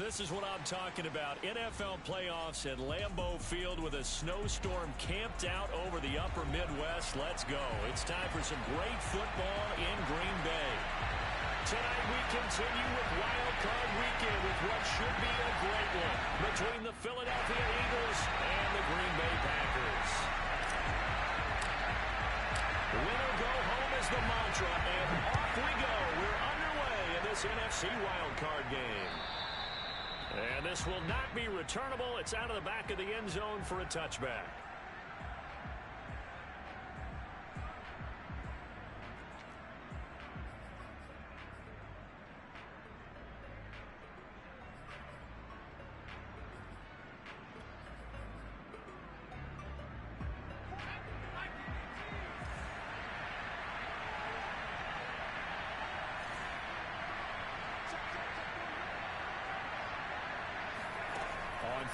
this is what I'm talking about. NFL playoffs at Lambeau Field with a snowstorm camped out over the upper Midwest. Let's go. It's time for some great football in Green Bay. Tonight we continue with Wild Card Weekend with what should be a great one between the Philadelphia Eagles and the Green Bay Packers. Winner go home is the mantra, and off we go. We're underway in this NFC Wild Card game. And this will not be returnable. It's out of the back of the end zone for a touchback.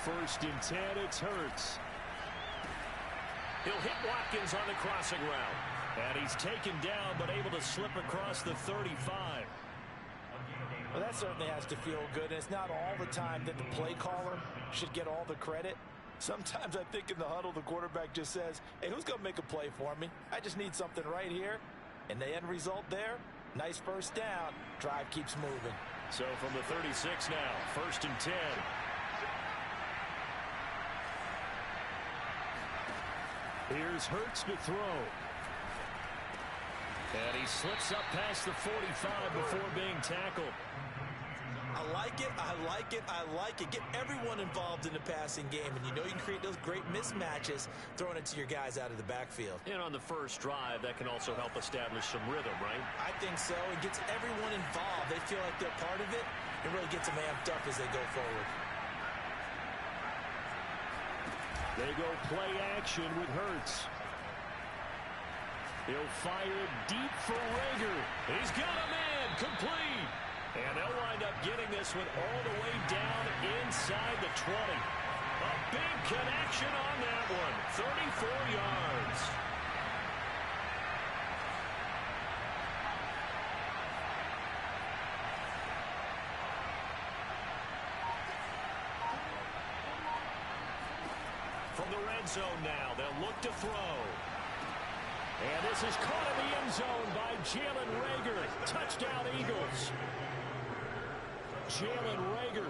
First and 10, it's Hurts. He'll hit Watkins on the crossing route. And he's taken down, but able to slip across the 35. Well, that certainly has to feel good. And it's not all the time that the play caller should get all the credit. Sometimes I think in the huddle, the quarterback just says, hey, who's going to make a play for me? I just need something right here. And the end result there, nice first down. Drive keeps moving. So from the 36 now, first and 10. Here's Hurts to throw. And he slips up past the 45 before being tackled. I like it, I like it, I like it. Get everyone involved in the passing game, and you know you can create those great mismatches throwing it to your guys out of the backfield. And on the first drive, that can also help establish some rhythm, right? I think so. It gets everyone involved. They feel like they're part of it, and really gets them amped up as they go forward. They go play action with Hurts. He'll fire deep for Rager. He's got a man complete. And they'll wind up getting this one all the way down inside the 20. A big connection on that one. 34 yards. From the red zone now, they'll look to throw. And this is caught in the end zone by Jalen Reagor. Touchdown, Eagles. Jalen Reagor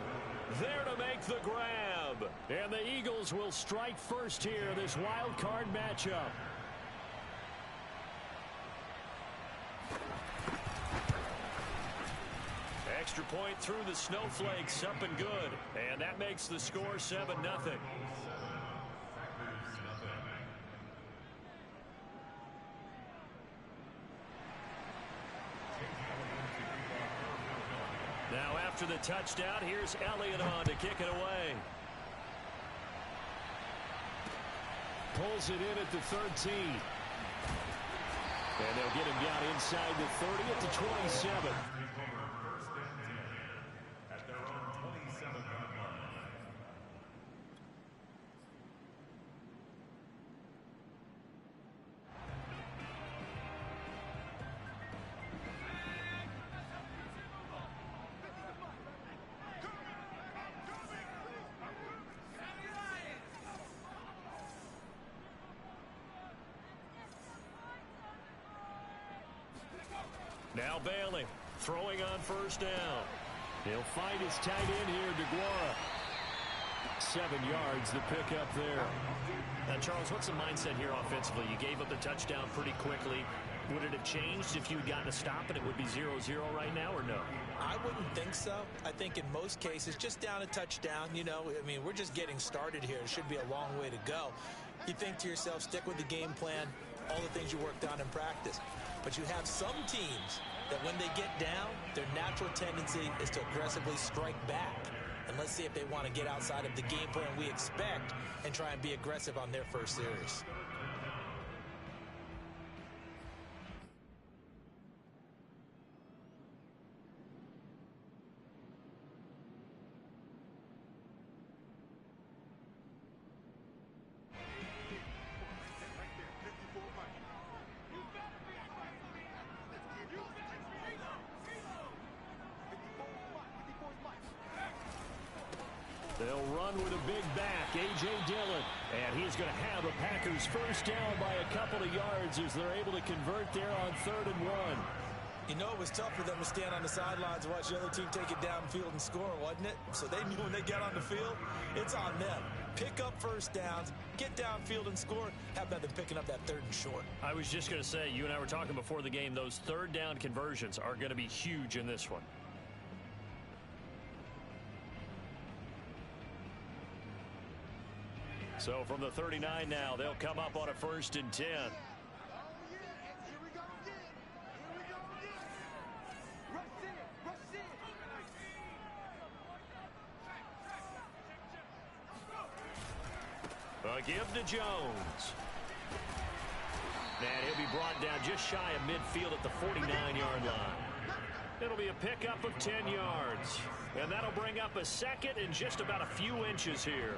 there to make the grab. And the Eagles will strike first here, this wild card matchup. Extra point through the snowflakes, up and good. And that makes the score 7-0. Now after the touchdown, here's Elliott on to kick it away. Pulls it in at the 13. And they'll get him down inside the 30 at the 27. Now Bailey throwing on first down. He'll find his tight end here, DeGuara. 7 yards, the pickup there. Now, Charles, what's the mindset here offensively? You gave up the touchdown pretty quickly. Would it have changed if you had gotten a stop and it would be 0-0 right now, or no? I wouldn't think so. I think in most cases, just down a touchdown, you know, I mean, we're just getting started here. It should be a long way to go. You think to yourself, stick with the game plan, all the things you worked on in practice. But you have some teams that when they get down, their natural tendency is to aggressively strike back. And let's see if they want to get outside of the game plan we expect and try and be aggressive on their first series. They'll run with a big back, A.J. Dillon. And he's going to have the Packers first down by a couple of yards as they're able to convert there on 3rd and 1. You know, it was tough for them to stand on the sidelines and watch the other team take it downfield and score, wasn't it? So they knew when they get on the field, it's on them. Pick up first downs, get downfield and score. How about them picking up that 3rd and short? I was just going to say, you and I were talking before the game, those 3rd down conversions are going to be huge in this one. So from the 39 now, they'll come up on a 1st and 10. A give to Jones. And he'll be brought down just shy of midfield at the 49-yard line. It'll be a pickup of 10 yards. And that'll bring up a 2nd and just about a few inches here.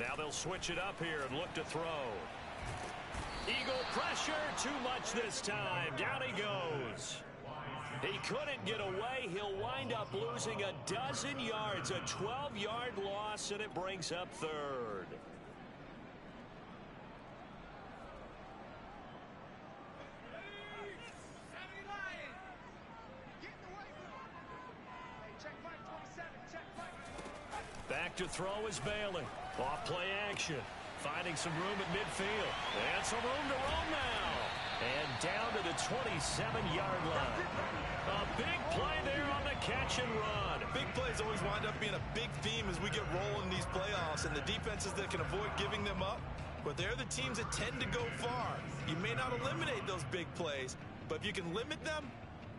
Now they'll switch it up here and look to throw. Eagle pressure, too much this time. Down he goes. He couldn't get away. He'll wind up losing a dozen yards, a 12-yard loss, and it brings up 3rd. Back to throw is Bailey. Off play action. Finding some room at midfield. And some room to roam now. And down to the 27-yard line. A big play there on the catch and run. Big plays always wind up being a big theme as we get rolling these playoffs. And the defenses that can avoid giving them up, but they're the teams that tend to go far. You may not eliminate those big plays, but if you can limit them,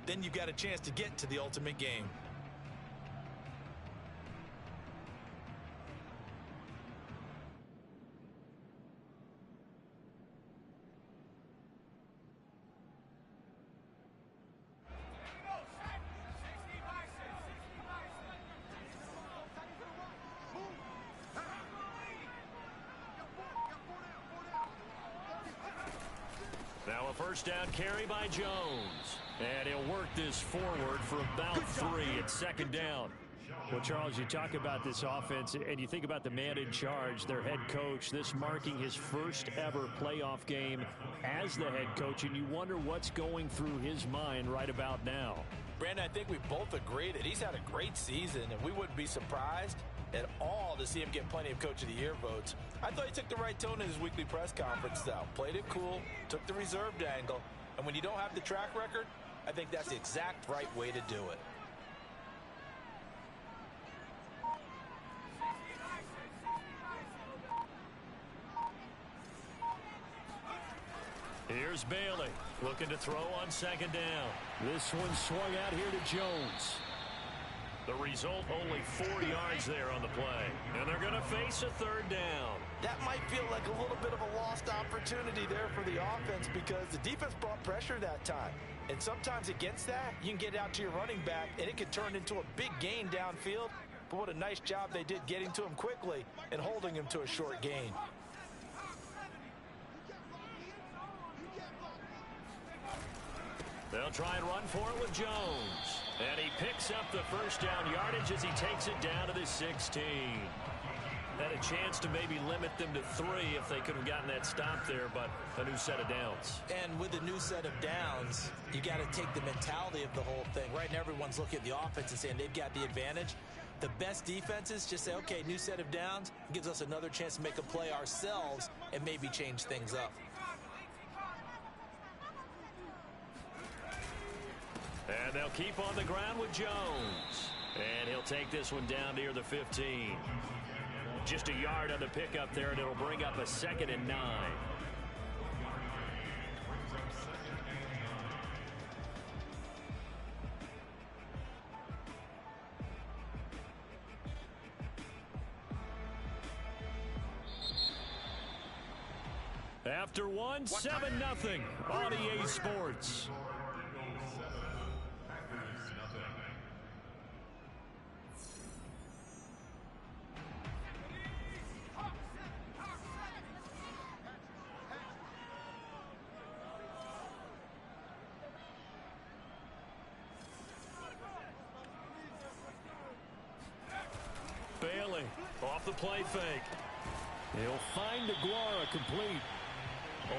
then you've got a chance to get to the ultimate game. Now a first down carry by Jones. And he'll work this forward for about 3 at 2nd down. Well, Charles, you talk about this offense, and you think about the man in charge, their head coach, this marking his first ever playoff game as the head coach, and you wonder what's going through his mind right about now. Brandon, I think we both agree that he's had a great season, and we wouldn't be surprised at all to see him get plenty of Coach of the Year votes. I thought he took the right tone in his weekly press conference, though. Played it cool, took the reserved angle, and when you don't have the track record, I think that's the exact right way to do it. Here's Bailey looking to throw on 2nd down. This one swung out here to Jones. The result, only 4 yards there on the play. And they're going to face a 3rd down. That might feel like a little bit of a lost opportunity there for the offense because the defense brought pressure that time. And sometimes against that, you can get out to your running back, and it could turn into a big gain downfield. But what a nice job they did getting to him quickly and holding him to a short gain. They'll try and run for it with Jones. And he picks up the first down yardage as he takes it down to the 16. Had a chance to maybe limit them to 3 if they could have gotten that stop there, but a new set of downs. And with a new set of downs, you got to take the mentality of the whole thing. Right now, everyone's looking at the offense and saying they've got the advantage. The best defenses just say, okay, new set of downs gives us another chance to make a play ourselves and maybe change things up. And they'll keep on the ground with Jones. And he'll take this one down near the 15. Just a yard on the pickup there, and it'll bring up a 2nd and 9. After one, 7-0 on EA Sports. Bailey off the play fake. He'll find Aguara complete.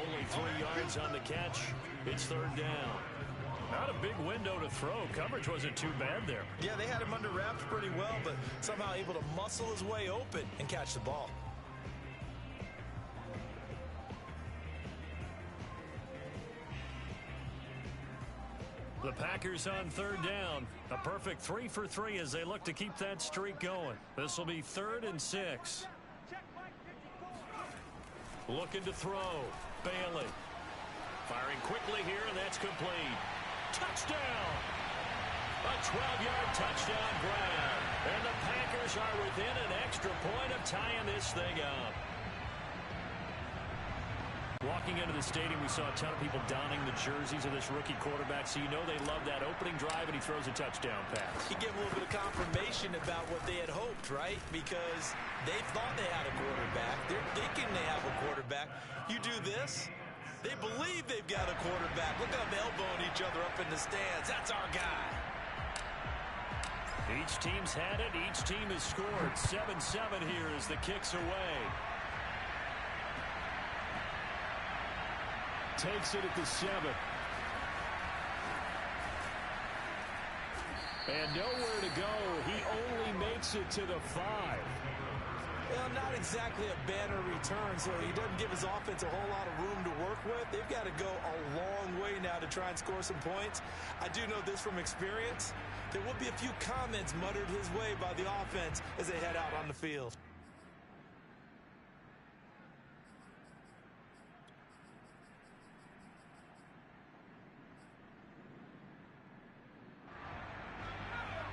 Only 3 yards on the catch. It's third down. Not a big window to throw. Coverage wasn't too bad there. Yeah, they had him under wraps pretty well, but somehow able to muscle his way open and catch the ball. The Packers on third down. A perfect 3 for 3 as they look to keep that streak going. This will be 3rd and 6. Looking to throw. Bailey. Firing quickly here, and that's complete. Touchdown! A 12-yard touchdown grab. And the Packers are within an extra point of tying this thing up. Walking into the stadium, we saw a ton of people donning the jerseys of this rookie quarterback, so you know they love that opening drive, and he throws a touchdown pass. He gave a little bit of confirmation about what they had hoped, right? Because they thought they had a quarterback. They're thinking they have a quarterback. You do this, they believe they've got a quarterback. Look at them elbowing each other up in the stands. That's our guy. Each team's had it. Each team has scored. 7-7 here as the kick's away. Takes it at the 7. And nowhere to go. He only makes it to the 5. Well, not exactly a banner return, so he doesn't give his offense a whole lot of room to work with. They've got to go a long way now to try and score some points. I do know this from experience. There will be a few comments muttered his way by the offense as they head out on the field.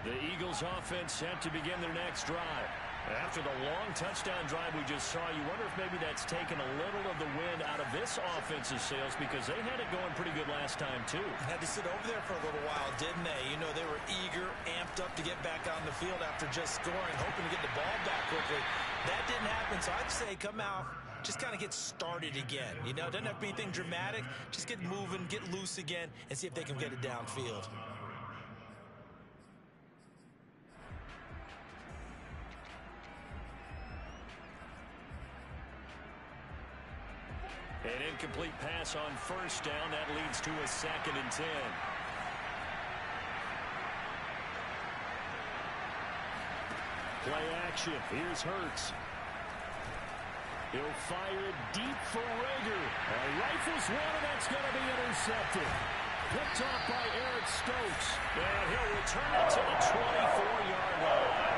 The Eagles offense set to begin their next drive. After the long touchdown drive we just saw, you wonder if maybe that's taken a little of the wind out of this offense's sails, because they had it going pretty good last time too. Had to sit over there for a little while, didn't they? You know, they were eager, amped up to get back on the field after just scoring, hoping to get the ball back quickly. That didn't happen, so I'd say come out, just kind of get started again. You know, it doesn't have to be anything dramatic. Just get moving, get loose again, and see if they can get it downfield. An incomplete pass on first down. That leads to a 2nd and 10. Play action. Here's Hurts. He'll fire it deep for Rager. Rifles one, and that's going to be intercepted. Picked off by Eric Stokes. And he'll return it to the 24-yard line.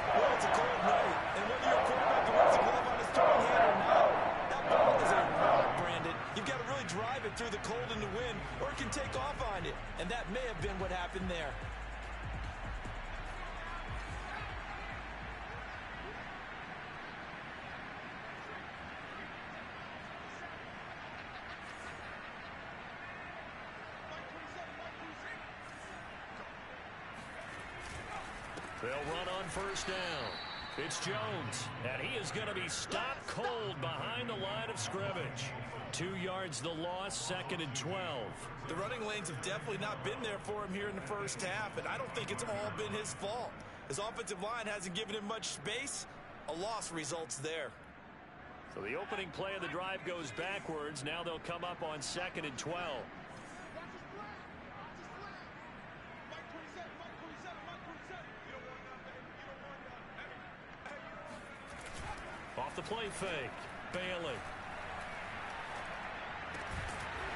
Well, it's a cold night, and whether you're a quarterback who wears a glove on his throwing hand or not, that ball is a rock, Brandon. You've got to really drive it through the cold and the wind, or it can take off on you. And that may have been what happened there. They'll run on first down. It's Jones, and he is going to be stopped cold behind the line of scrimmage. 2 yards the loss, 2nd and 12. The running lanes have definitely not been there for him here in the first half, and I don't think it's all been his fault. His offensive line hasn't given him much space. A loss results there. So the opening play of the drive goes backwards. Now they'll come up on 2nd and 12. Off the play fake. Bailey.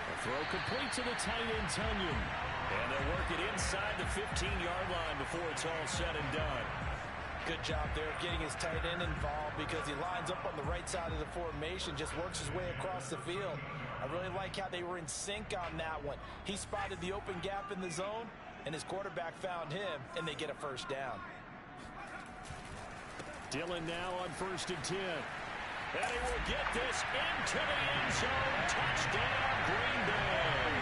A throw complete to the tight end, Tunyon. And they'll work it inside the 15-yard line before it's all said and done. Good job there of getting his tight end involved, because he lines up on the right side of the formation, just works his way across the field. I really like how they were in sync on that one. He spotted the open gap in the zone, and his quarterback found him, and they get a first down. Dillon now on 1st and 10. And he will get this into the end zone. Touchdown, Green Bay.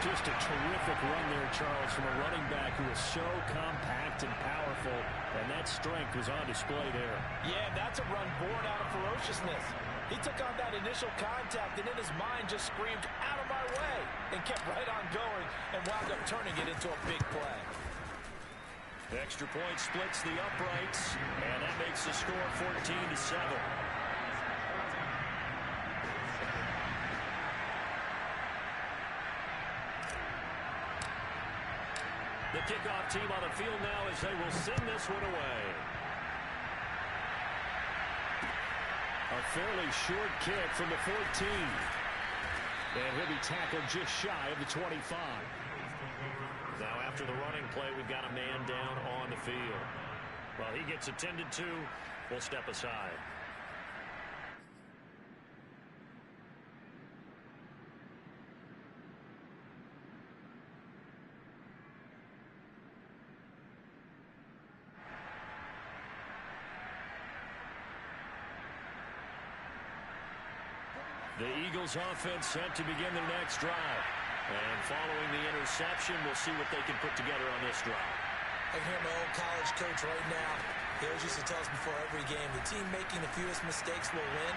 Just a terrific run there, Charles, from a running back who is so compact and powerful, and that strength was on display there. Yeah, that's a run born out of ferociousness. He took on that initial contact, and in his mind just screamed, out of my way, and kept right on going and wound up turning it into a big play. The extra point splits the uprights, and that makes the score 14-7. The kickoff team on the field now as they will send this one away. A fairly short kick from the 14. And he'll be tackled just shy of the 25. Now after the running play, we've got a man down on the field. While he gets attended to, we'll step aside. The Eagles offense set to begin their next drive. And following the interception, we'll see what they can put together on this drive. I can hear my old college coach right now. He always used to tell us before every game, the team making the fewest mistakes will win.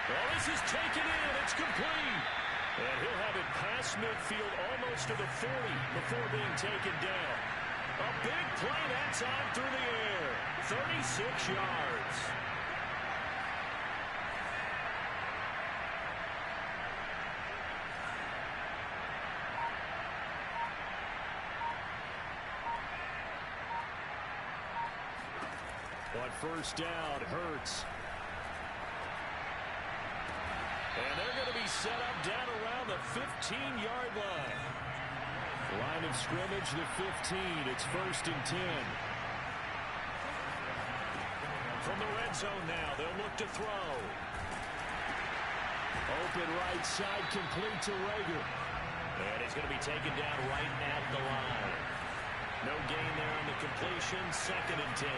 Well, this is taken in. It's complete. And he'll have it past midfield almost to the 40 before being taken down. A big play that time through the air. 36 yards. On first down, Hurts. And they're going to be set up down around the 15-yard line. Line of scrimmage, the 15. It's 1st and 10. From the red zone now, they'll look to throw. Open right side, complete to Rager. And he's going to be taken down right at the line. No gain there on the completion, 2nd and 10.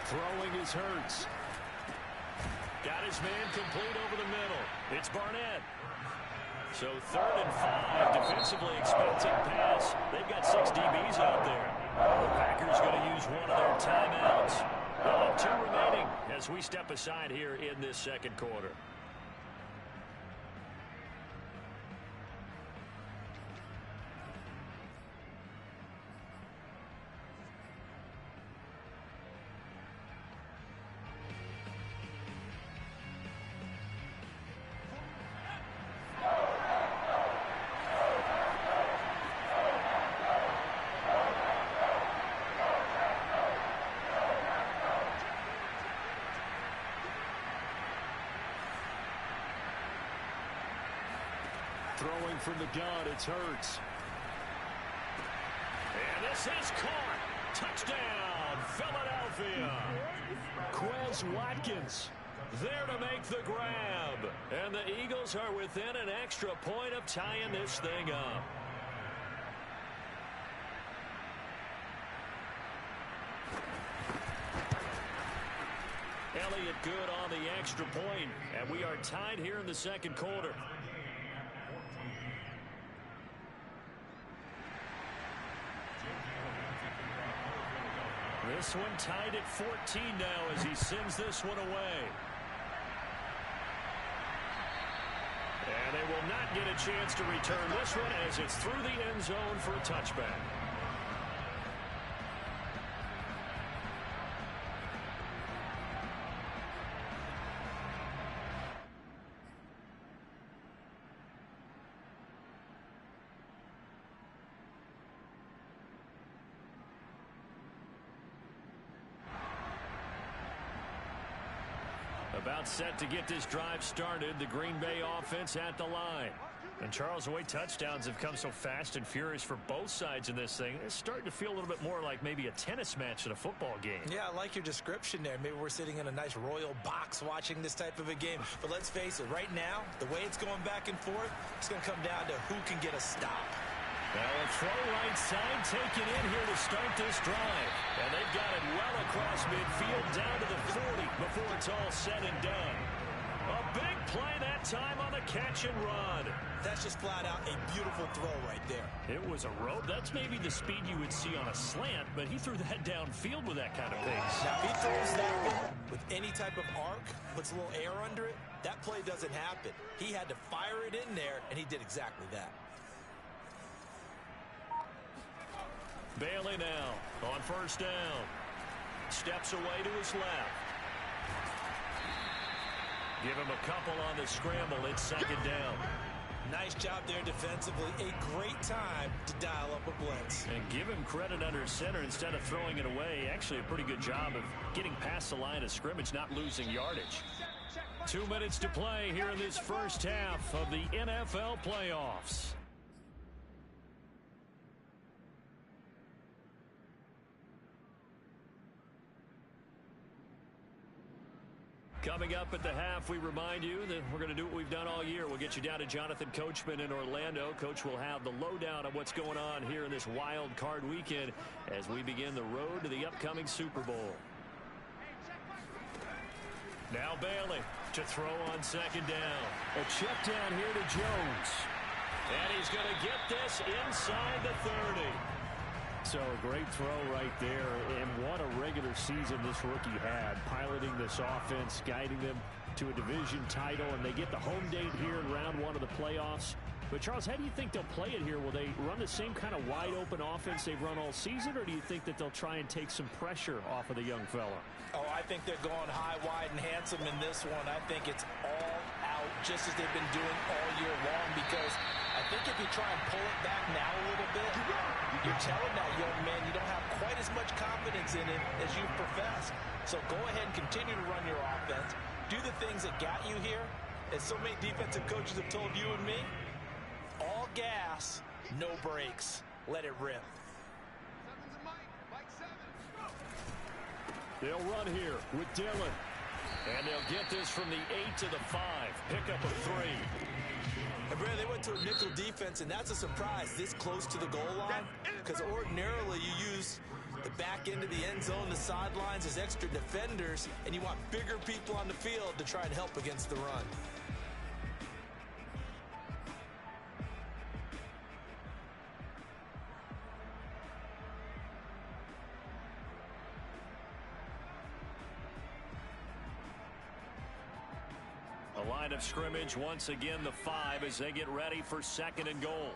Throwing is Hurts. Got his man complete over the middle. It's Barnett. So 3rd and 5, defensively expecting pass. They've got 6 DBs out there. The Packers going to use one of their timeouts. They'll have 2 remaining as we step aside here in this second quarter. Throwing from the gun, it's Hurts. And this is caught. Touchdown, Philadelphia. Quez Watkins there to make the grab. And the Eagles are within an extra point of tying this thing up. Elliott good on the extra point, and we are tied here in the second quarter. This one tied at 14 now as he sends this one away. And they will not get a chance to return this one as it's through the end zone for a touchback. About set to get this drive started. The Green Bay offense at the line. And Charles, the way touchdowns have come so fast and furious for both sides in this thing, it's starting to feel a little bit more like maybe a tennis match in a football game. Yeah, I like your description there. Maybe we're sitting in a nice royal box watching this type of a game. But let's face it, right now, the way it's going back and forth, it's going to come down to who can get a stop. Now a throw right side taken in here to start this drive. And they've got it well across midfield down to the 40 before it's all said and done. A big play that time on the catch and run. That's just flat out a beautiful throw right there. It was a rope. That's maybe the speed you would see on a slant, but he threw that downfield with that kind of pace. Now, if he throws that one with any type of arc, puts a little air under it, that play doesn't happen. He had to fire it in there, and he did exactly that. Bailey now on first down. Steps away to his left. Give him a couple on the scramble. It's second down. Nice job there defensively. A great time to dial up a blitz. And give him credit under center instead of throwing it away. Actually a pretty good job of getting past the line of scrimmage, not losing yardage. 2 minutes to play here in this first half of the NFL playoffs. Coming up at the half, we remind you that we're going to do what we've done all year. We'll get you down to Jonathan Coachman in Orlando. Coach will have the lowdown of what's going on here in this wild card weekend as we begin the road to the upcoming Super Bowl. Now Bailey to throw on second down. A check down here to Jones. And he's going to get this inside the 30. So a great throw right there, and what a regular season this rookie had, piloting this offense, guiding them to a division title, and they get the home date here in round one of the playoffs. But Charles, how do you think they'll play it here? Will they run the same kind of wide open offense they've run all season, or do you think that they'll try and take some pressure off of the young fella? Oh, I think they're going high, wide, and handsome in this one. I think it's all out, just as they've been doing all year long, because I think if you try and pull it back now a little bit, you're telling that young man you don't have quite as much confidence in it as you profess. So go ahead and continue to run your offense. Do the things that got you here. As so many defensive coaches have told you and me, all gas, no brakes. Let it rip. They'll run here with Dillon. And they'll get this from the 8 to the 5. Pickup of 3. And Brad, they went to a nickel defense, and that's a surprise this close to the goal line, because ordinarily you use the back end of the end zone, the sidelines as extra defenders, and you want bigger people on the field to try and help against the run. The line of scrimmage, once again, the 5 as they get ready for second and goal.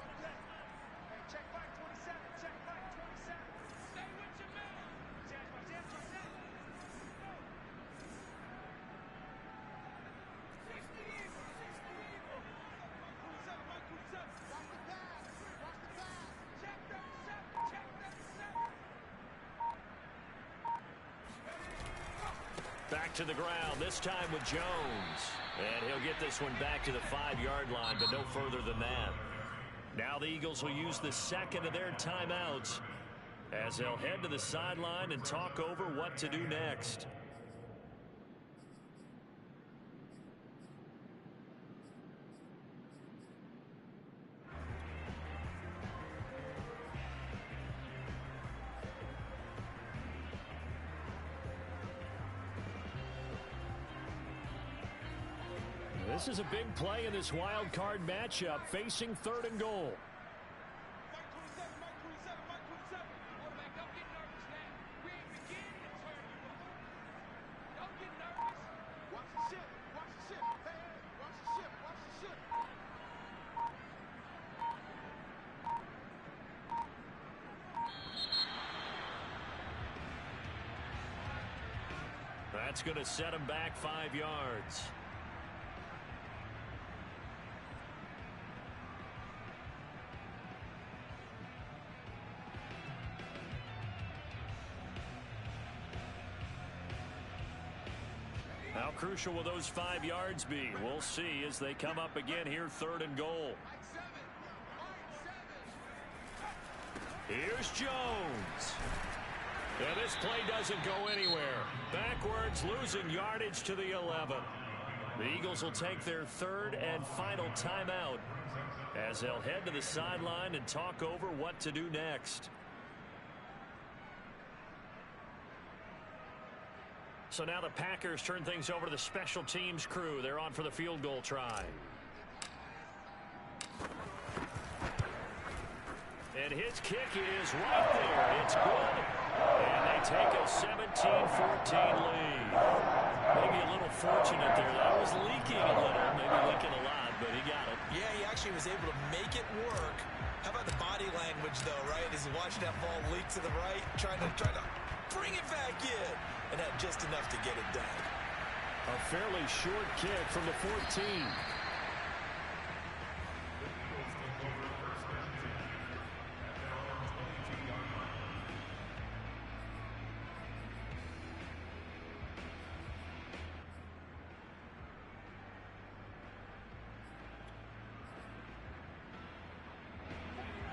Back to the ground, this time with Jones. And he'll get this one back to the 5-yard line, but no further than that. Now the Eagles will use the second of their timeouts as they'll head to the sideline and talk over what to do next. This is a big play in this wild card matchup, facing third and goal. That's going to set him back 5 yards. How crucial will those 5 yards be? We'll see as they come up again here, third and goal. Here's Jones. And this play doesn't go anywhere. Backwards, losing yardage to the 11. The Eagles will take their third and final timeout as they'll head to the sideline and talk over what to do next. So now the Packers turn things over to the special teams crew. They're on for the field goal try. And his kick is right there. It's good. And they take a 17-14 lead. Maybe a little fortunate there. That was leaking a little, maybe leaking a lot, but he got it. Yeah, he actually was able to make it work. How about the body language, though, right? As he watched that ball leak to the right, trying to bring it back in. And had just enough to get it done. A fairly short kick from the 14.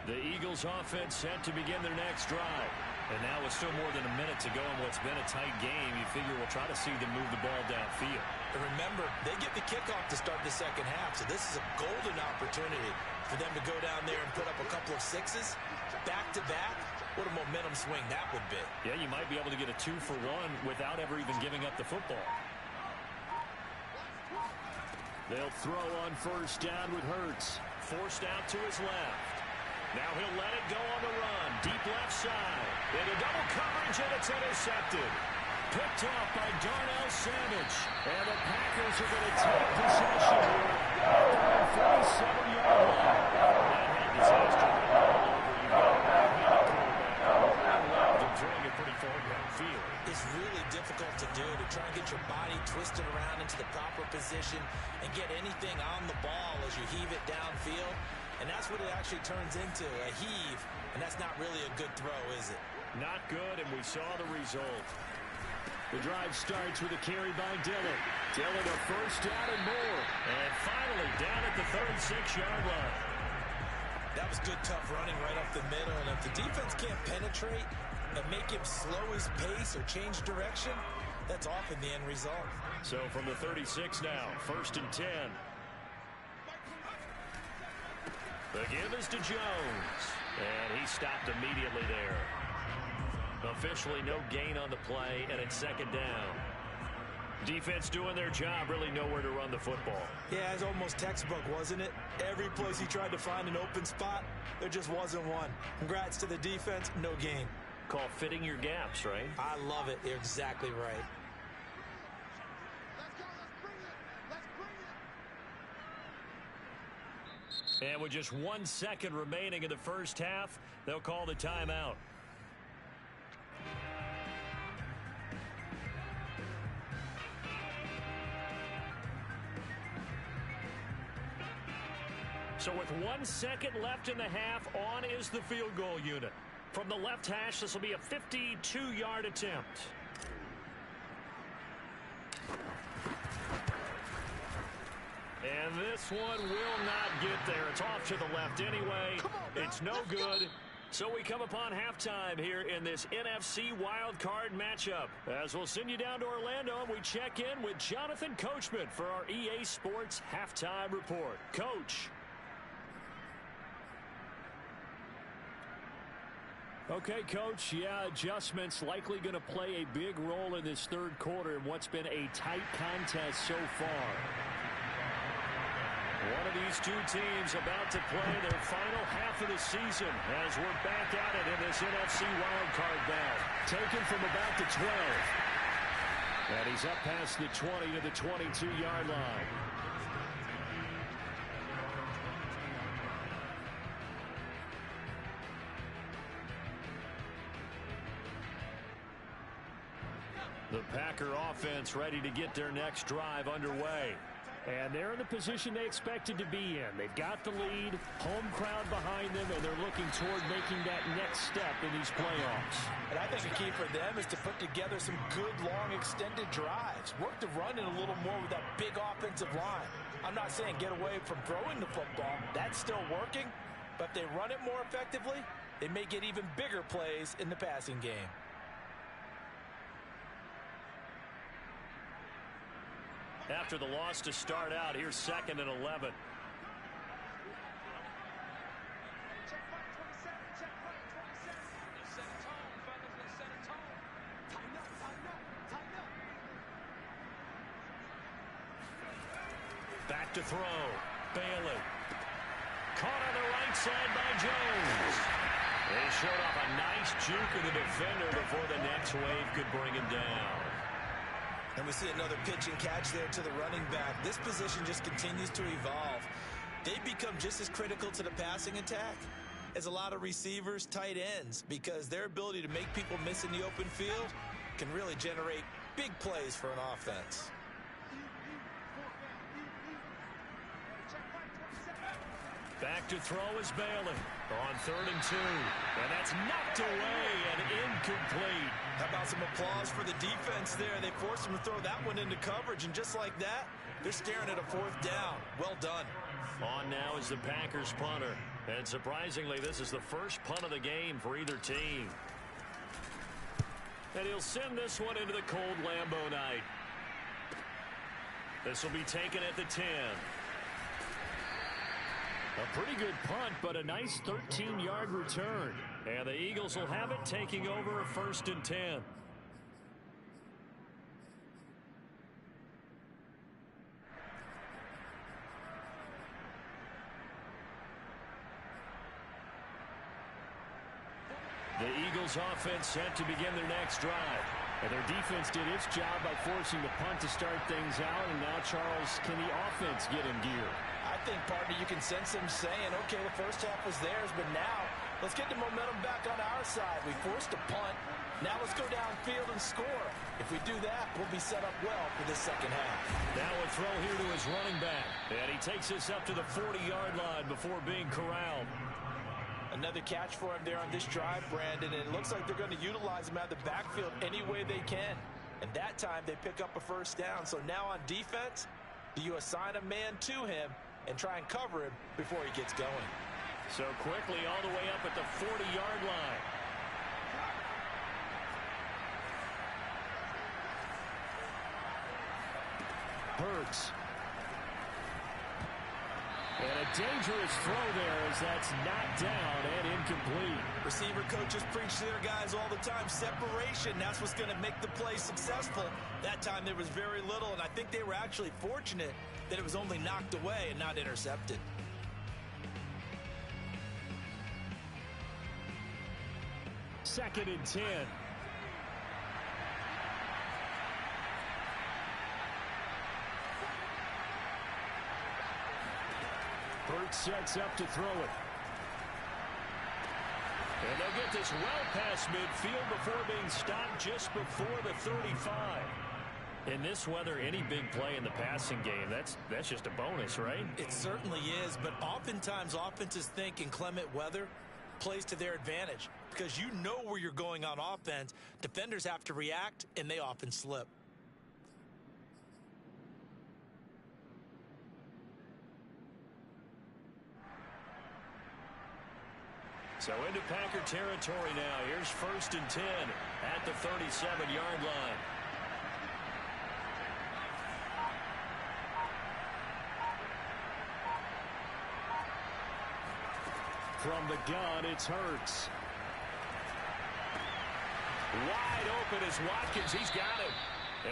The Eagles offense set to begin their next drive. And now with still more than a minute to go in what's been a tight game, you figure we'll try to see them move the ball downfield. And remember, they get the kickoff to start the second half, so this is a golden opportunity for them to go down there and put up a couple of sixes back-to-back. What a momentum swing that would be. Yeah, you might be able to get a 2-for-1 without ever even giving up the football. They'll throw on first down with Hurts. Forced out to his left. Now he'll let it go on the run. Deep left side. Into double coverage, and it's intercepted. Picked off by Darnell Savage. And the Packers are going to take possession here at the 47-yard line. That had disaster all over. You've got a right-handed quarterback. Allowed to bring it pretty far downfield. It's really difficult to do, to try and get your body twisted around into the proper position and get anything on the ball as you heave it downfield. And that's what it actually turns into, a heave. And that's not really a good throw, is it? Not good, and we saw the result. The drive starts with a carry by Dillon. Dillon a first down and more. And finally down at the 36-yard line. That was good, tough running right up the middle. And if the defense can't penetrate and make him slow his pace or change direction, that's often the end result. So from the 36 now, 1st and 10. The give is to Jones, and he stopped immediately there. Officially no gain on the play, and it's second down. Defense doing their job, really nowhere to run the football. Yeah, it's almost textbook, wasn't it? Every place he tried to find an open spot, there just wasn't one. Congrats to the defense, no gain. Call fitting your gaps, right? I love it. You're exactly right. And with just 1 second remaining in the first half, they'll call the timeout. So with 1 second left in the half, on is the field goal unit. From the left hash, this will be a 52-yard attempt. And this one will not get there. It's off to the left anyway. It's no good. So we come upon halftime here in this NFC wildcard matchup. As we'll send you down to Orlando, and we check in with Jonathan Coachman for our EA Sports Halftime Report. Coach. Okay, Coach, yeah, adjustments likely going to play a big role in this third quarter in what's been a tight contest so far. One of these two teams about to play their final half of the season as we're back at it in this NFC wildcard battle. Taken from about the 12. And he's up past the 20 to the 22-yard line. The Packer offense ready to get their next drive underway. And they're in the position they expected to be in. They've got the lead, home crowd behind them, and they're looking toward making that next step in these playoffs. And I think the key for them is to put together some good, long, extended drives. Work the run in a little more with that big offensive line. I'm not saying get away from throwing the football. That's still working. But if they run it more effectively, they may get even bigger plays in the passing game. After the loss to start out, here's 2nd and 11. back to throw. Bailey. Caught on the right side by Jones. They showed off a nice juke of the defender before the next wave could bring him down. And we see another pitch and catch there to the running back. This position just continues to evolve. They become just as critical to the passing attack as a lot of receivers, tight ends, because their ability to make people miss in the open field can really generate big plays for an offense. Back to throw is Bailey on 3rd and 2. And that's knocked away and incomplete. How about some applause for the defense there? They forced him to throw that one into coverage, and just like that, they're staring at a 4th down. Well done. On now is the Packers punter. And surprisingly, this is the first punt of the game for either team. And he'll send this one into the cold Lambeau night. This will be taken at the 10. A pretty good punt, but a nice 13-yard return. And the Eagles will have it, taking over a 1st and 10. The Eagles offense set to begin their next drive. And their defense did its job by forcing the punt to start things out. And now, Charles, can the offense get in gear? I think, partner, you can sense them saying, okay, the first half was theirs, but now let's get the momentum back on our side. We forced a punt. Now let's go downfield and score. If we do that, we'll be set up well for this second half. Now a throw here to his running back. And he takes this up to the 40-yard line before being corralled. Another catch for him there on this drive, Brandon, and it looks like they're going to utilize him out of the backfield any way they can. And that time they pick up a 1st down. So now on defense, do you assign a man to him and try and cover him before he gets going? So quickly all the way up at the 40-yard line. Hurts. And a dangerous throw there as that's knocked down and incomplete. Receiver coaches preach to their guys all the time. Separation, that's what's going to make the play successful. That time there was very little, and I think they were actually fortunate that it was only knocked away and not intercepted. Second and 10. Hurts sets up to throw it. And they'll get this well past midfield before being stopped just before the 35. In this weather, any big play in the passing game, that's just a bonus, right? It certainly is, but oftentimes offenses think inclement weather plays to their advantage because you know where you're going on offense. Defenders have to react, and they often slip. So into Packer territory now. Here's 1st and 10 at the 37-yard line. From the gun, it's Hurts. Wide open is Watkins. He's got it.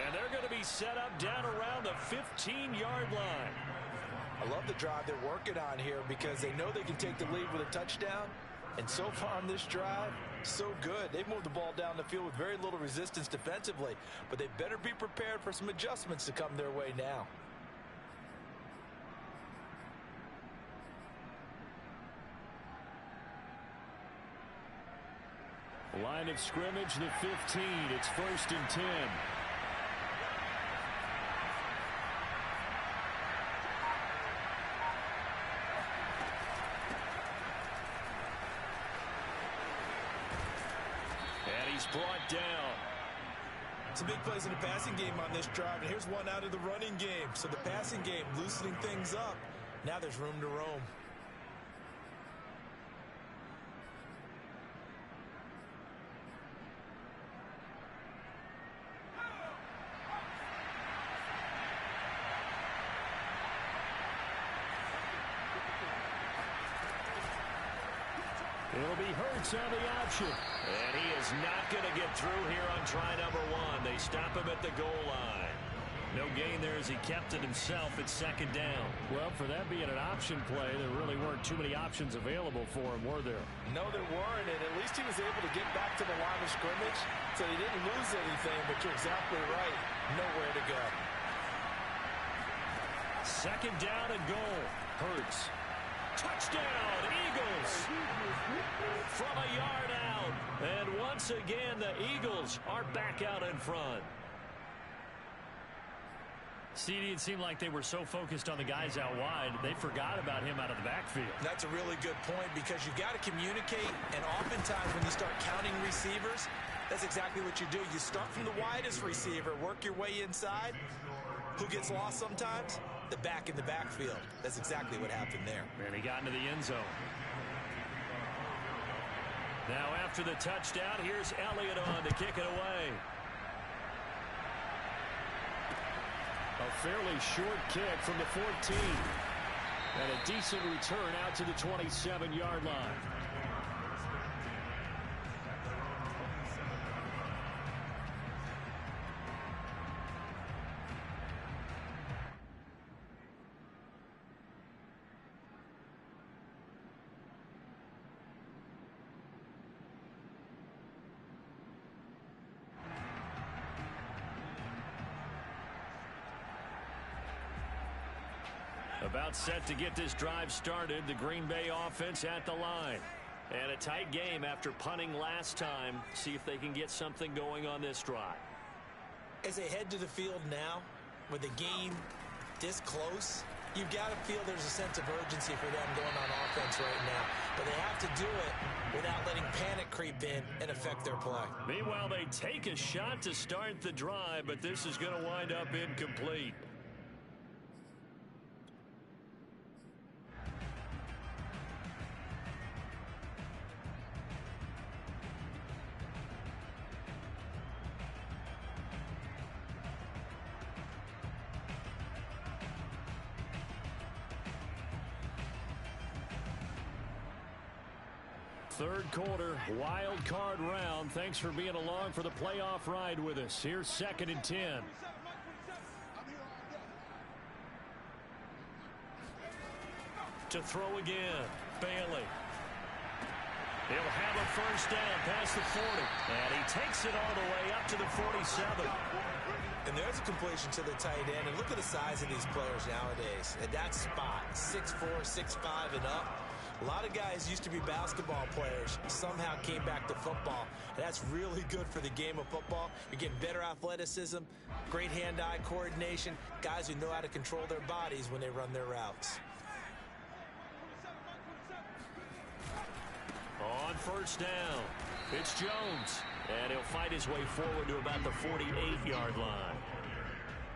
And they're going to be set up down around the 15-yard line. I love the drive they're working on here because they know they can take the lead with a touchdown. And so far on this drive, so good. They've moved the ball down the field with very little resistance defensively, but they better be prepared for some adjustments to come their way now. Line of scrimmage, the 15. It's 1st and 10. Brought down. Some big plays in the passing game on this drive, and here's one out of the running game. So the passing game loosening things up. Now there's room to roam. It'll be Hurts on the option. And he is not going to get through here on try number 1. They stop him at the goal line. No gain there as he kept it himself at second down. Well, for that being an option play, there really weren't too many options available for him, were there? No, there weren't, and at least he was able to get back to the line of scrimmage, so he didn't lose anything, but you're exactly right. Nowhere to go. Second down and goal. Hurts. Touchdown, Eagles! From a yard out. And once again, the Eagles are back out in front. CD, it seemed like they were so focused on the guys out wide, they forgot about him out of the backfield. That's a really good point because you've got to communicate, and oftentimes when you start counting receivers, that's exactly what you do. You start from the widest receiver, work your way inside. Who gets lost sometimes? The back in the backfield. That's exactly what happened there. And he got into the end zone. Now after the touchdown, here's Elliott on to kick it away. A fairly short kick from the 14. And a decent return out to the 27-yard line. About set to get this drive started. The Green Bay offense at the line. And a tight game after punting last time. See if they can get something going on this drive. As they head to the field now, with the game this close, you've got to feel there's a sense of urgency for them going on offense right now. But they have to do it without letting panic creep in and affect their play. Meanwhile, they take a shot to start the drive, but this is going to wind up incomplete. Third quarter, wild card round. Thanks for being along for the playoff ride with us. Here's 2nd and 10. To throw again, Bailey. He'll have a first down past the 40. And he takes it all the way up to the 47. And there's a completion to the tight end. And look at the size of these players nowadays. At that spot, 6'4", 6'5", and up. A lot of guys used to be basketball players, somehow came back to football. That's really good for the game of football. You're getting better athleticism, great hand-eye coordination, guys who know how to control their bodies when they run their routes. On first down, it's Jones. And he'll fight his way forward to about the 48-yard line.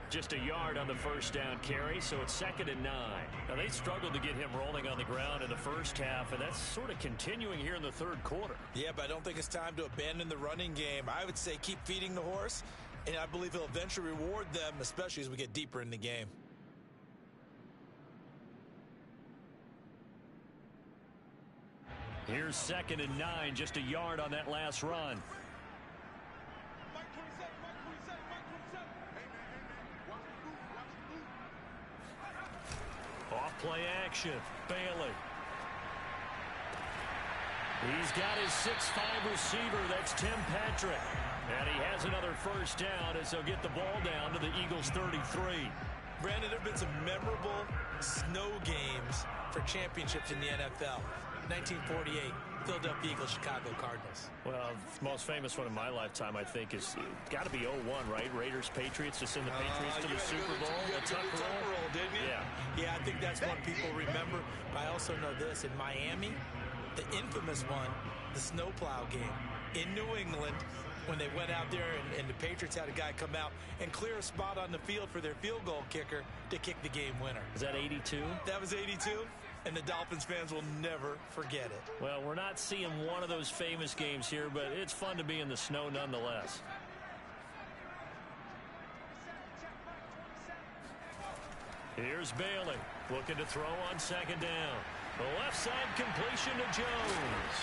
Just a yard on the first down carry, so it's 2nd and 9. Now, they struggled to get him rolling on the ground in the first half, and that's sort of continuing here in the third quarter. Yeah, but I don't think it's time to abandon the running game. I would say keep feeding the horse, and I believe he'll eventually reward them, especially as we get deeper in the game. Here's 2nd and 9, just a yard on that last run. Off-play action, Bailey. He's got his 6'5" receiver, that's Tim Patrick. And he has another first down as they'll get the ball down to the Eagles' 33. Brandon, there have been some memorable snow games for championships in the NFL. 1948, Philadelphia Eagles, Chicago Cardinals. Well, the most famous one in my lifetime, I think, is got to be 01, right? Raiders, Patriots, to send the Patriots to the Super Bowl. The Tucker roll, didn't you? Yeah, I think that's one people remember. But I also know this. In Miami, the infamous one, the snowplow game in New England, when they went out there and the Patriots had a guy come out and clear a spot on the field for their field goal kicker to kick the game winner. Is that 82? That was 82. And the Dolphins fans will never forget it. Well, we're not seeing one of those famous games here, but it's fun to be in the snow nonetheless. Here's Bailey looking to throw on 2nd down. The left side completion to Jones.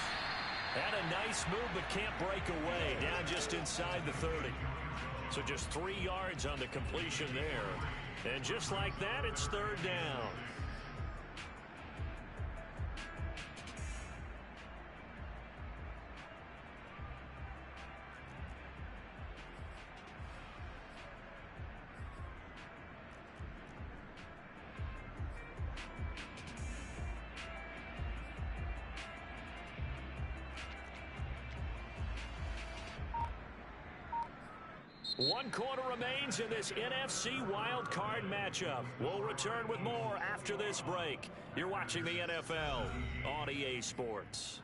Had a nice move but can't break away. Down just inside the 30. So just 3 yards on the completion there. And just like that, it's third down. One quarter remains in this NFC wildcard matchup. We'll return with more after this break. You're watching the NFL on EA Sports.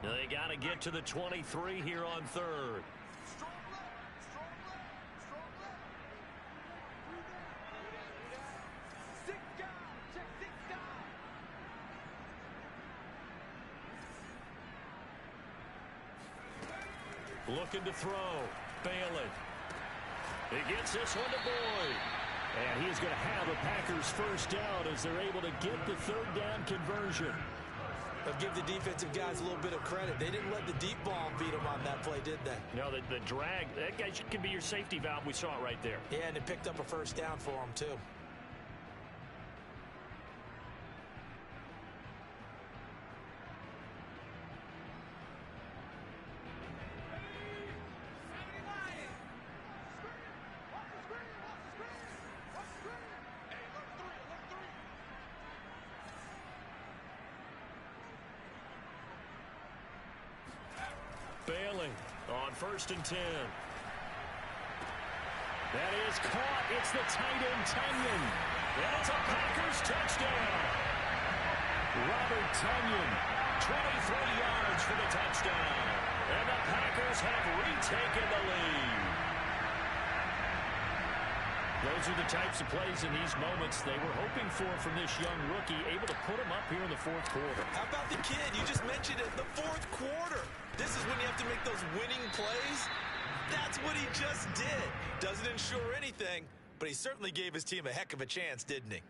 They got to get to the 23 here on third. Looking to throw. Balin. He gets this one to Boyd. And he's going to have a Packers first down as they're able to get the third down conversion. They'll give the defensive guys a little bit of credit. They didn't let the deep ball beat them on that play, did they? No, the drag, that guy can be your safety valve. We saw it right there. Yeah, and it picked up a first down for them, too. Balin on 1st and 10. That is caught. It's the tight end, Tonyan. And it's a Packers touchdown. Robert Tonyan, 23 yards for the touchdown. And the Packers have retaken the lead. Those are the types of plays in these moments they were hoping for from this young rookie, able to put him up here in the fourth quarter. How about the kid? You just mentioned it, the fourth quarter. This is when you have to make those winning plays. That's what he just did. Doesn't ensure anything, but he certainly gave his team a heck of a chance, didn't he?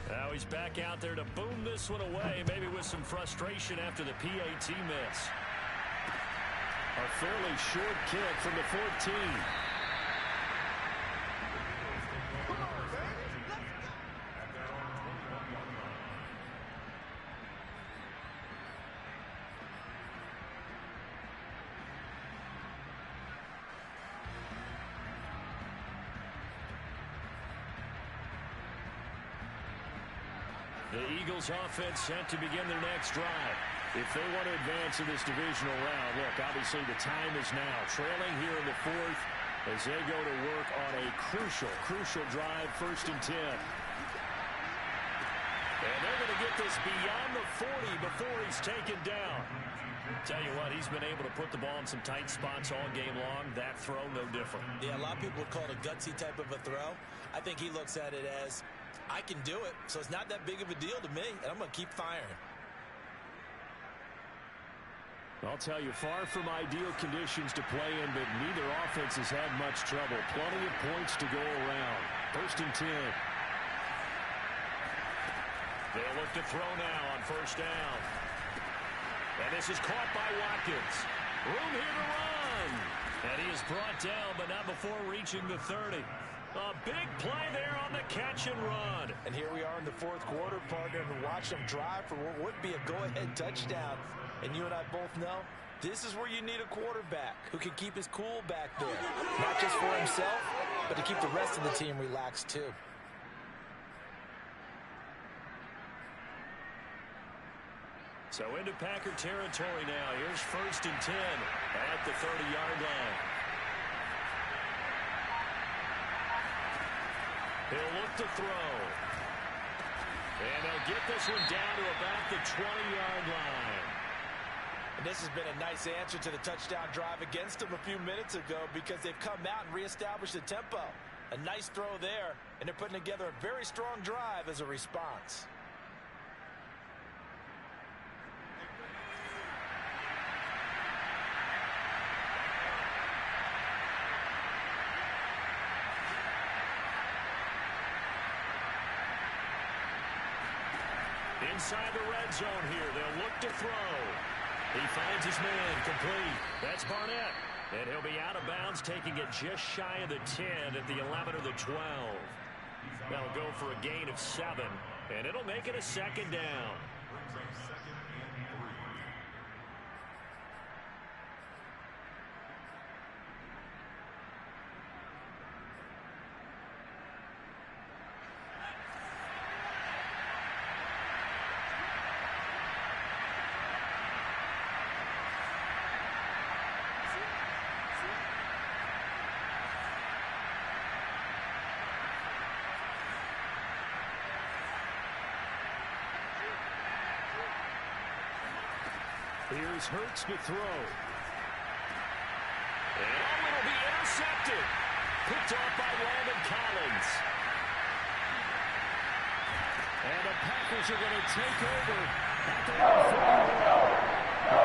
Now he's back out there to boom this one away, maybe with some frustration after the PAT miss. A fairly short kick from the 14. The Eagles offense set to begin their next drive. If they want to advance in this divisional round, look, obviously the time is now. Trailing here in the fourth as they go to work on a crucial drive, 1st and 10. And they're going to get this beyond the 40 before he's taken down. Tell you what, he's been able to put the ball in some tight spots all game long. That throw, no different. Yeah, a lot of people would call it a gutsy type of a throw. I think he looks at it as, I can do it, so it's not that big of a deal to me, and I'm going to keep firing. I'll tell you, far from ideal conditions to play in, but neither offense has had much trouble. Plenty of points to go around. 1st and 10. They'll look to throw now on 1st down. And this is caught by Watkins. Room here to run. And he is brought down, but not before reaching the 30. A big play there on the catch and run. And here we are in the fourth quarter, partner, and watch them drive for what would be a go-ahead touchdown. And you and I both know this is where you need a quarterback who can keep his cool back there. Not just for himself, but to keep the rest of the team relaxed too. So into Packer territory now. Here's 1st and 10 at the 30-yard line. He'll look to throw. And they'll get this one down to about the 20-yard line. And this has been a nice answer to the touchdown drive against them a few minutes ago because they've come out and reestablished the tempo. A nice throw there, and they're putting together a very strong drive as a response. inside the red zone here. They'll look to throw. He finds his man, complete. That's Barnett. And he'll be out of bounds, taking it just shy of the 10 at the 11 or the 12. That'll go for a gain of 7, and it'll make it a second down. Here's Hurts to throw. And it'll be intercepted. Picked off by Landon Collins. And the Packers are going to take over at the 41.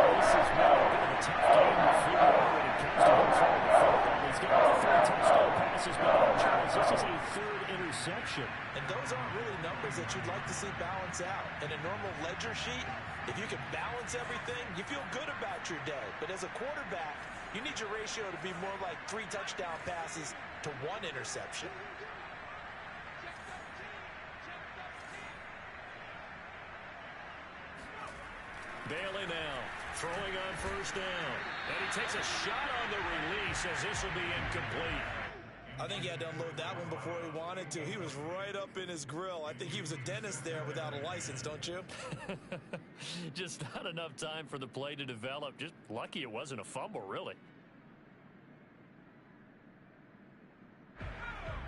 This has been a bit of a tough game to figure out when it comes to controlling the football. He's got 3 touchdown passes, but Charles, this is a 3rd interception. And those aren't really numbers that you'd like to see balance out. In a normal ledger sheet, if you can balance everything, you feel good about your day. But as a quarterback, you need your ratio to be more like 3 touchdown passes to 1 interception. Bailey now throwing on first down. And he takes a shot on the release as this will be incomplete. I think he had to unload that one before he wanted to. He was right up in his grill. I think he was a dentist there without a license, don't you? Just not enough time for the play to develop. Just lucky it wasn't a fumble, really.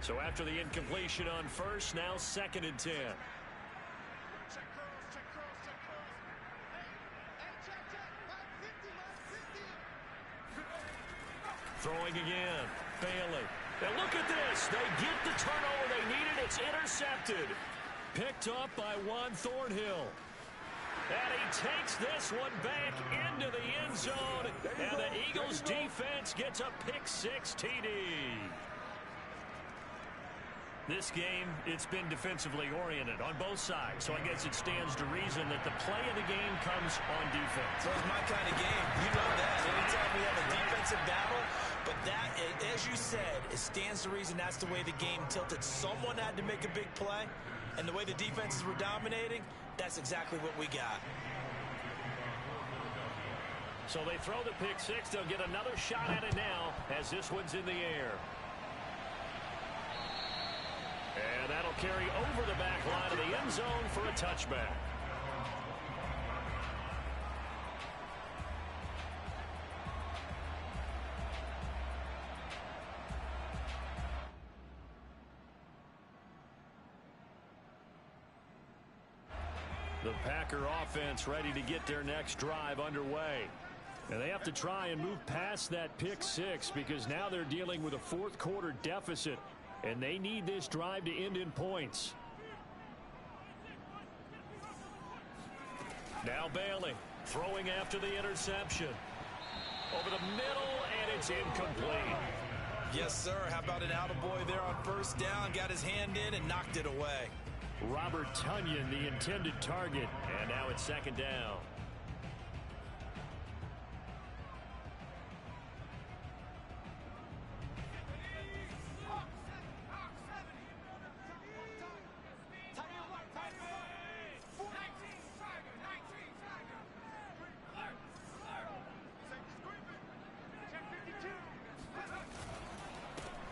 So after the incompletion on first, now 2nd and 10. Throwing again. Bailey. And look at this. They get the turnover they needed. It's intercepted. Picked up by Juan Thornhill. And he takes this one back into the end zone. And the Eagles defense gets a pick-6 TD. This game, it's been defensively oriented on both sides. So I guess it stands to reason that the play of the game comes on defense. So it's my kind of game. You know that. Anytime we have a defensive battle, but that, as you said, it stands to reason that's the way the game tilted. Someone had to make a big play, and the way the defenses were dominating, that's exactly what we got. So they throw the pick-6. They'll get another shot at it now as this one's in the air. And that'll carry over the back line of the end zone for a touchback. The Packer offense ready to get their next drive underway. And they have to try and move past that pick-6 because now they're dealing with a 4th quarter deficit. And they need this drive to end in points. Now Bailey throwing after the interception. Over the middle, and it's incomplete. Yes, sir. How about an attaboy there on first down? Got his hand in and knocked it away. Robert Tonyan, the intended target. And now it's 2nd down.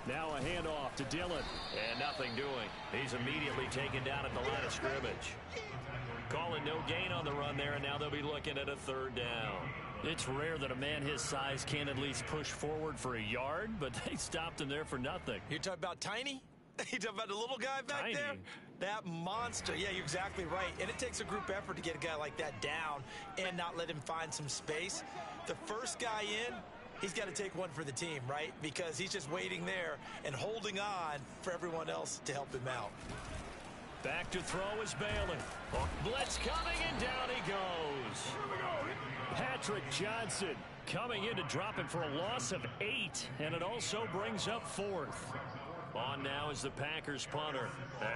Now a handoff to Dillon. And nothing doing. He's immediately taken down at the line of scrimmage. Calling no gain on the run there, and now they'll be looking at a 3rd down. It's rare that a man his size can at least push forward for a yard, but they stopped him there for nothing. You're talking about Tiny? You talking about the little guy back Tiny. there? That monster. Yeah, you're exactly right. And it takes a group effort to get a guy like that down and not let him find some space. The first guy in, he's got to take one for the team, right? Because he's just waiting there and holding on for everyone else to help him out. Back to throw is Bailey. Blitz coming, and down he goes. Patrick Johnson coming in to drop it for a loss of 8, and it also brings up 4th. On now is the Packers punter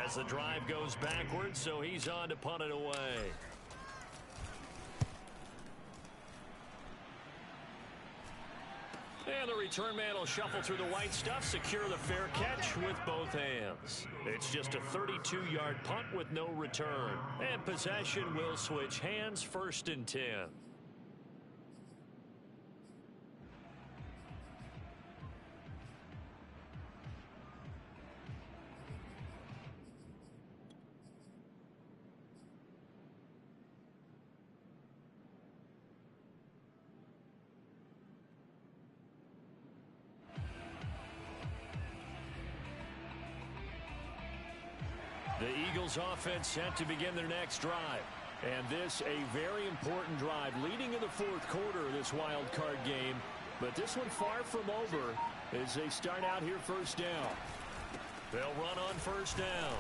as the drive goes backwards, so he's on to punt it away. And the return man will shuffle through the white stuff, secure the fair catch with both hands. It's just a 32-yard punt with no return. And possession will switch hands, 1st and 10. The Eagles offense set to begin their next drive. And this a very important drive leading in the 4th quarter of this wild card game. But this one far from over as they start out here 1st down. They'll run on 1st down.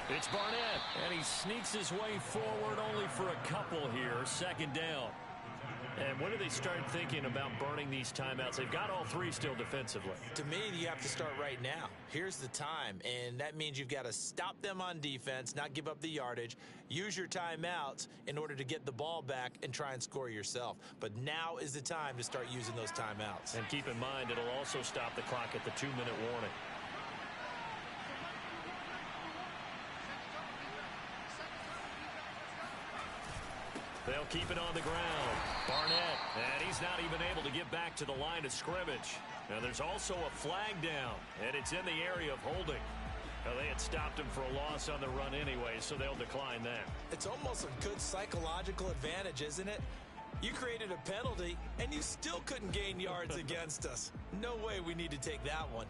It's Barnett, and he sneaks his way forward only for a couple here, 2nd down. And when do they start thinking about burning these timeouts? They've got all 3 still defensively. To me, you have to start right now. Here's the time, and that means you've got to stop them on defense, not give up the yardage, use your timeouts in order to get the ball back and try and score yourself. But now is the time to start using those timeouts. And keep in mind, it'll also stop the clock at the 2-minute warning. They'll keep it on the ground. Barnett, and he's not even able to get back to the line of scrimmage. Now there's also a flag down, and it's in the area of holding. Now, they had stopped him for a loss on the run anyway, so they'll decline that. It's almost a good psychological advantage, isn't it? You created a penalty, and you still couldn't gain yards against us. No way we need to take that one.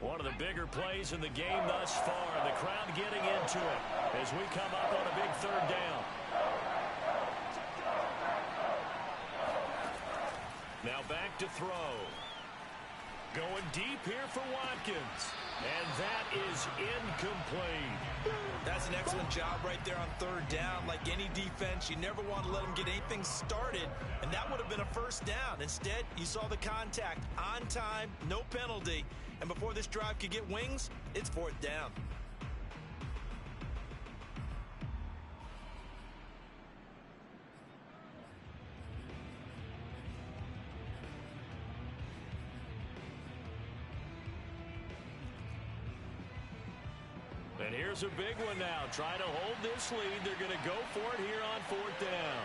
One of the bigger plays in the game thus far. The crowd getting into it as we come up on a big 3rd down. Now back to throw. Going deep here for Watkins. And that is incomplete. That's an excellent job right there on 3rd down. Like any defense, you never want to let them get anything started, and that would have been a 1st down. Instead, you saw the contact on time, no penalty, and before this drive could get wings, it's 4th down. And here's a big one now. Trying to hold this lead. They're going to go for it here on 4th down.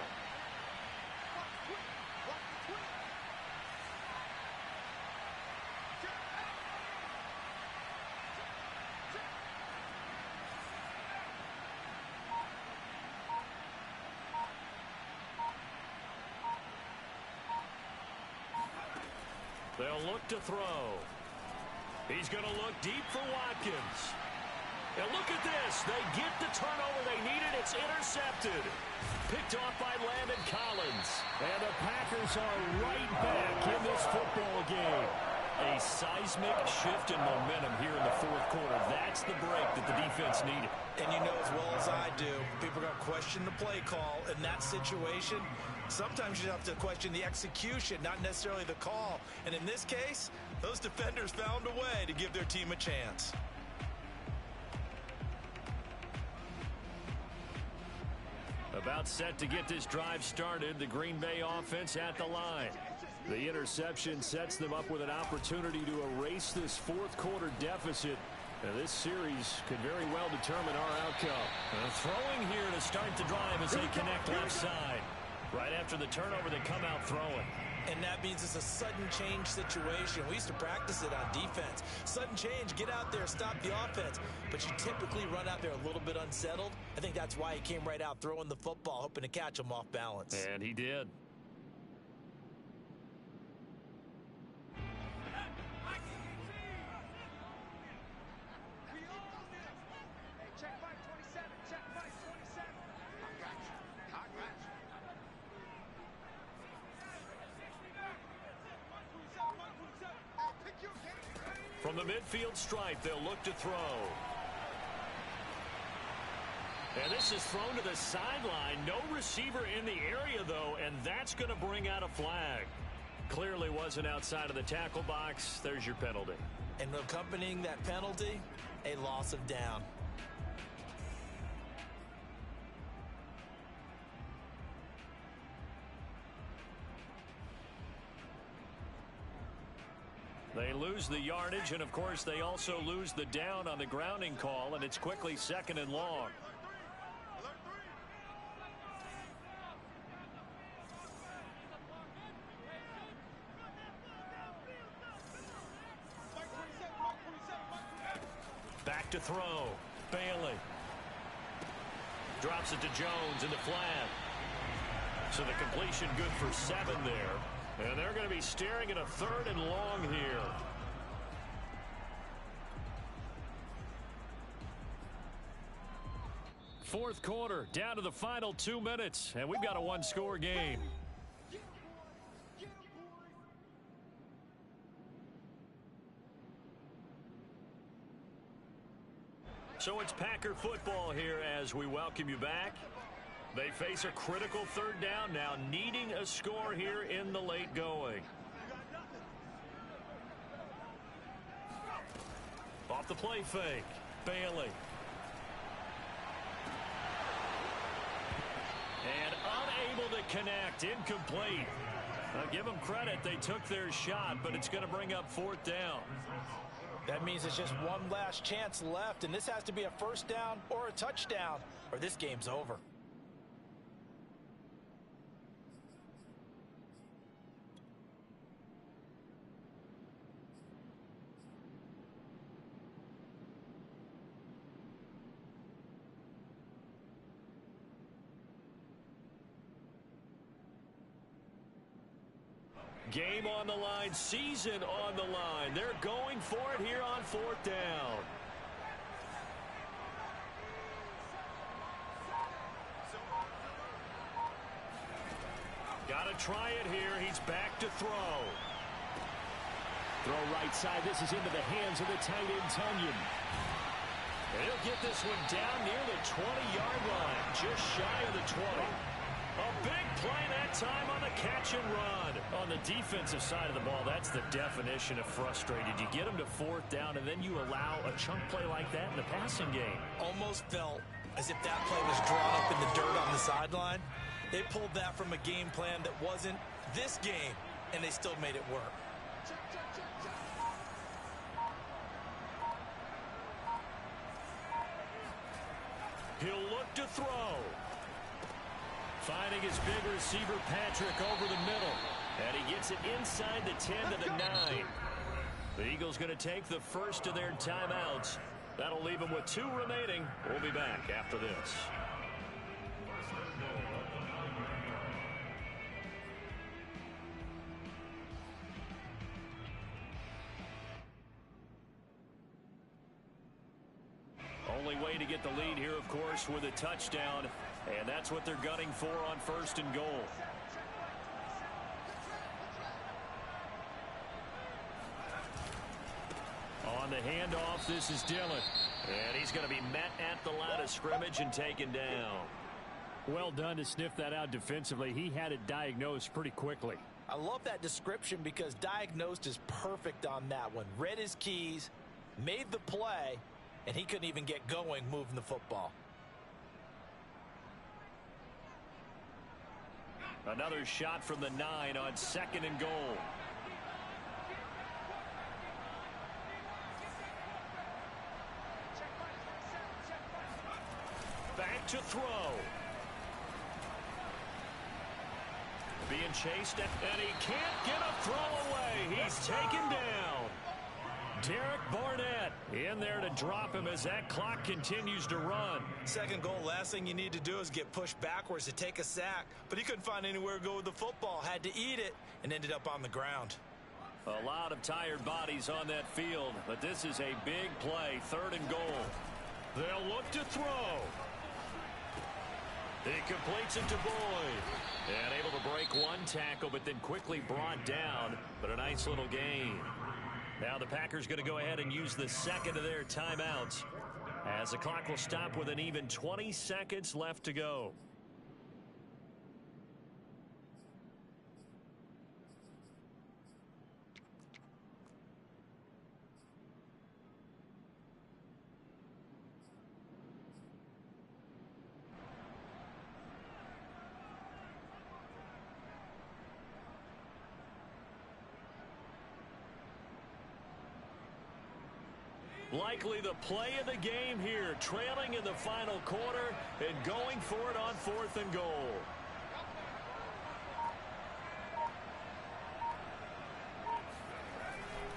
They'll look to throw. He's going to look deep for Watkins. And look at this. They get the turnover they needed. It's intercepted. Picked off by Landon Collins. And the Packers are right back in this football game. A seismic shift in momentum here in the 4th quarter. That's the break that the defense needed. And you know as well as I do, people are going to question the play call in that situation. Sometimes you have to question the execution, not necessarily the call. And in this case, those defenders found a way to give their team a chance. About set to get this drive started, the Green Bay offense at the line. The interception sets them up with an opportunity to erase this 4th quarter deficit. Now, this series could very well determine our outcome. Throwing here to start the drive as they connect left side. Right after the turnover, they come out throwing. And that means it's a sudden change situation. We used to practice it on defense. Sudden change, get out there, stop the offense. But you typically run out there a little bit unsettled. I think that's why he came right out throwing the football, hoping to catch him off balance. And he did. From the midfield stripe, they'll look to throw. And this is thrown to the sideline. No receiver in the area, though, and that's going to bring out a flag. Clearly wasn't outside of the tackle box. There's your penalty. And accompanying that penalty, a loss of down. They lose the yardage, and of course they also lose the down on the grounding call, and it's quickly 2nd and long. Back to throw. Bailey. Drops it to Jones in the flat. So the completion good for 7 there. And they're going to be staring at a 3rd and long here. Fourth quarter, down to the final 2 minutes, and we've got a one-score game. So it's Packer football here as we welcome you back. They face a critical 3rd down now, needing a score here in the late going. Off the play fake, Bailey. And unable to connect, incomplete. Now give them credit, they took their shot, but it's going to bring up 4th down. That means it's just one last chance left, and this has to be a 1st down or a touchdown, or this game's over. Game on the line, season on the line. They're going for it here on 4th down. Got to try it here. He's back to throw. Throw right side. This is into the hands of the tight end, Tonyan. And he'll get this one down near the 20-yard line, just shy of the 20. A big play that time on the catch and run. On the defensive side of the ball, that's the definition of frustrated. You get them to 4th down, and then you allow a chunk play like that in the passing game. Almost felt as if that play was drawn up in the dirt on the sideline. They pulled that from a game plan that wasn't this game, and they still made it work. He'll look to throw. Finding his big receiver, Patrick, over the middle. And he gets it inside the 10 to the 9. The Eagles going to take the first of their timeouts. That'll leave them with 2 remaining. We'll be back after this. Only way to get the lead here, of course, with a touchdown. And that's what they're gunning for on 1st and goal. On the handoff, this is Dillon. And he's going to be met at the line of scrimmage and taken down. Well done to sniff that out defensively. He had it diagnosed pretty quickly. I love that description because diagnosed is perfect on that one. Read his keys, made the play, and he couldn't even get going moving the football. Another shot from the 9 on 2nd and goal. Back to throw. Being chased, and he can't get a throw away. He's taken down. Derek Barnett in there to drop him as that clock continues to run. 2nd goal, last thing you need to do is get pushed backwards to take a sack. But he couldn't find anywhere to go with the football. Had to eat it and ended up on the ground. A lot of tired bodies on that field, but this is a big play, 3rd and goal. They'll look to throw. He completes it to Boyd. And able to break one tackle, but then quickly brought down. But a nice little gain. Now the Packers going to go ahead and use the 2nd of their timeouts, as the clock will stop with an even 20 seconds left to go. Likely the play of the game here, trailing in the final quarter and going for it on 4th and goal.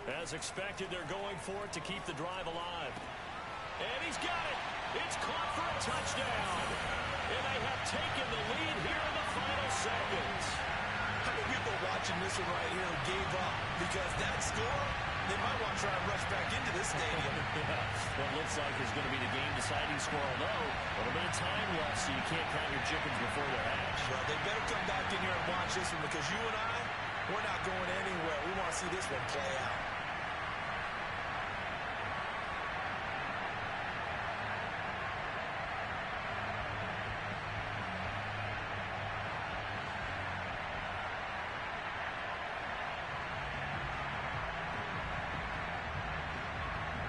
As expected, they're going for it to keep the drive alive. And he's got it. It's caught for a touchdown. And they have taken the lead here in the final seconds. How many people watching this one right here who gave up? Because that score, they might want to try and rush back into this stadium. Yeah, what looks like is going to be the game-deciding score, although a little bit of time left, so you can't count your chickens before they're hatched. Well, they better come back in here and watch this one, because you and I, we're not going anywhere. We want to see this one play out.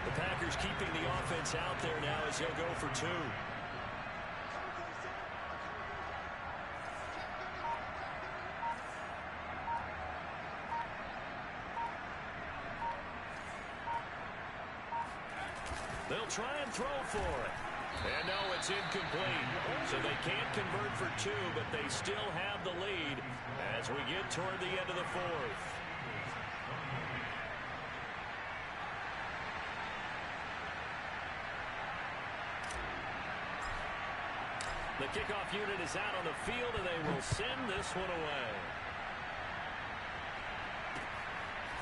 The Packers keeping the offense out there now as they'll go for 2. They'll try and throw for it. And no, it's incomplete. So they can't convert for 2, but they still have the lead as we get toward the end of the 4th. The kickoff unit is out on the field, and they will send this one away.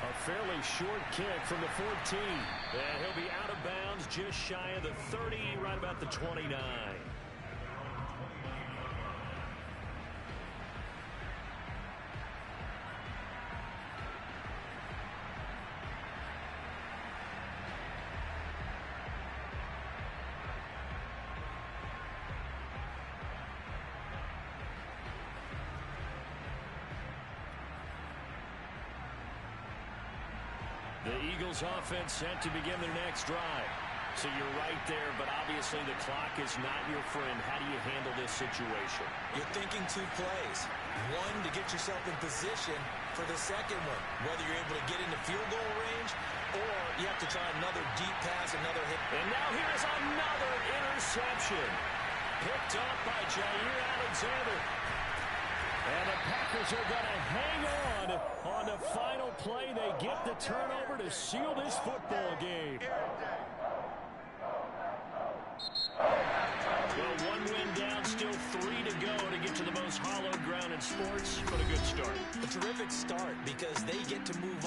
A fairly short kick from the 14. And he'll be out of bounds just shy of the 30, right about the 29. The Eagles offense set to begin their next drive. So you're right there, but obviously the clock is not your friend. How do you handle this situation? You're thinking 2 plays. One, to get yourself in position for the second one, whether you're able to get into field goal range or you have to try another deep pass, another hit. And now here's another interception. Picked up by Jair Alexander. And the Packers are going to hang on the final play. They get the turnover to seal this football game. Well, 1 win down, still 3 to go to get to the most hallowed ground in sports, but a good start. A terrific start because they get to move